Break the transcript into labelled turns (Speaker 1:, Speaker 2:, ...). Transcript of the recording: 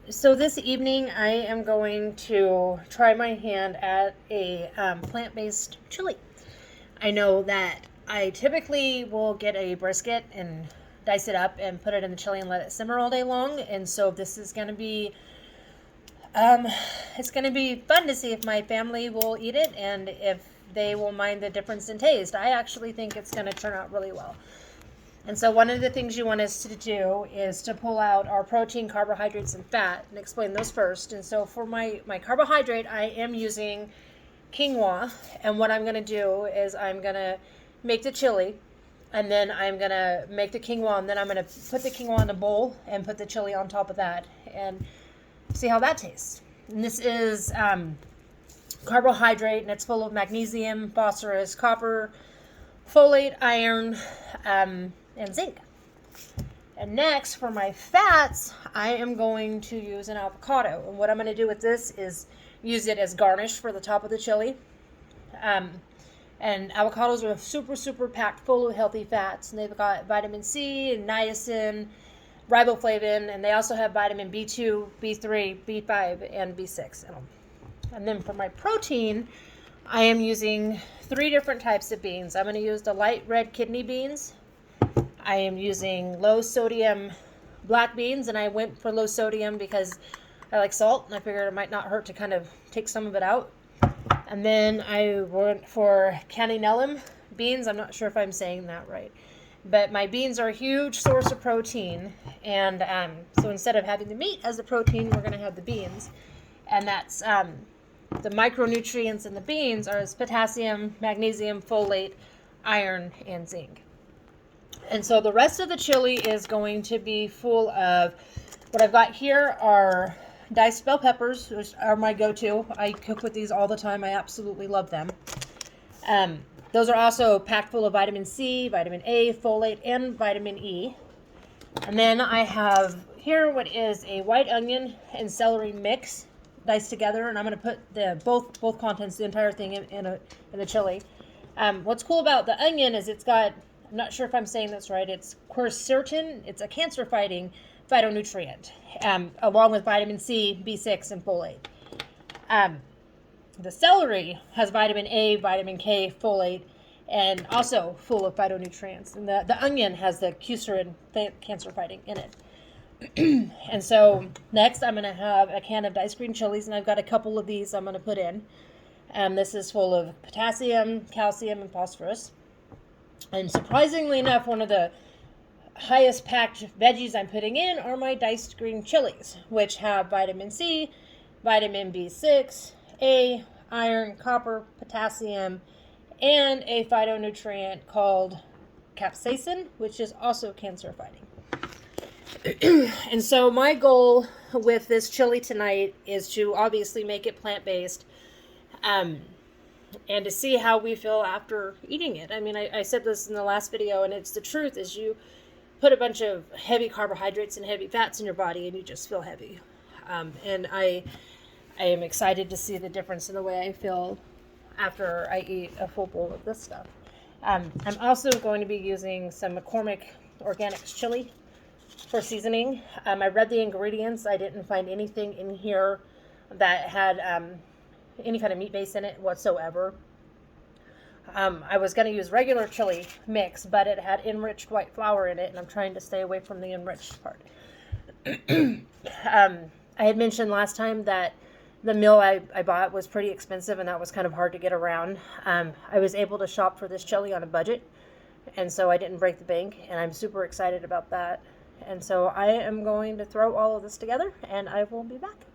Speaker 1: So this evening I am going to try my hand at a plant-based chili. I know that I typically will get a brisket and dice it up and put it in the chili and let it simmer all day long. And so this is going to be, um, it's going to be fun to see if my family will eat it and if they will mind the difference in taste. I actually think it's going to turn out really well. And so one of the things you want us to do is to pull out our protein, carbohydrates, and fat and explain those first. And so for my carbohydrate, I am using quinoa. And what I'm going to do is I'm going to make the chili, and then I'm going to make the quinoa, and then I'm going to put the quinoa in a bowl and put the chili on top of that and see how that tastes. And this is carbohydrate, and it's full of magnesium, phosphorus, copper, folate, iron, and zinc. And next, for my fats, I am going to use an avocado. And what I'm going to do with this is use it as garnish for the top of the chili. And avocados are super, super packed full of healthy fats. And they've got vitamin C, and niacin, riboflavin, and they also have vitamin B2, B3, B5, and B6 in them. And then for my protein, I am using 3 different types of beans. I'm going to use the light red kidney beans. I am using low sodium black beans, and I went for low sodium because I like salt, and I figured it might not hurt to kind of take some of it out. And then I went for cannellum beans. I'm not sure if I'm saying that right, but my beans are a huge source of protein, and so instead of having the meat as the protein, we're going to have the beans, and that's the micronutrients in the beans are potassium, magnesium, folate, iron, and zinc. And so the rest of the chili is going to be full of, what I've got here are diced bell peppers, which are my go-to. I cook with these all the time. I absolutely love them. Those are also packed full of vitamin C, vitamin A, folate, and vitamin E. And then I have here what is a white onion and celery mix diced together, and I'm going to put the both contents, the entire thing, in the chili. What's cool about the onion is it's got, I'm not sure if I'm saying this right, it's quercetin. It's a cancer-fighting phytonutrient, along with vitamin C, B6, and folate. The celery has vitamin A, vitamin K, folate, and also full of phytonutrients. And the onion has the quercetin, cancer-fighting, in it. And so next I'm going to have a can of diced green chilies, and I've got a couple of these I'm going to put in. This is full of potassium, calcium, and phosphorus. And surprisingly enough, one of the highest packed veggies I'm putting in are my diced green chilies, which have vitamin C, vitamin B6, A, iron, copper, potassium, and a phytonutrient called capsaicin, which is also cancer fighting. And so my goal with this chili tonight is to obviously make it plant-based, and to see how we feel after eating it. I mean, I said this in the last video, and it's the truth, is you put a bunch of heavy carbohydrates and heavy fats in your body, and you just feel heavy. And I am excited to see the difference in the way I feel after I eat a full bowl of this stuff. I'm also going to be using some McCormick Organics chili for seasoning. I read the ingredients. I didn't find anything in here that had any kind of meat base in it whatsoever. I was going to use regular chili mix, but it had enriched white flour in it, and I'm trying to stay away from the enriched part. I had mentioned last time that the mill I bought was pretty expensive, and that was kind of hard to get around. I was able to shop for this chili on a budget, and so I didn't break the bank, and I'm super excited about that. And so I am going to throw all of this together, and I will be back.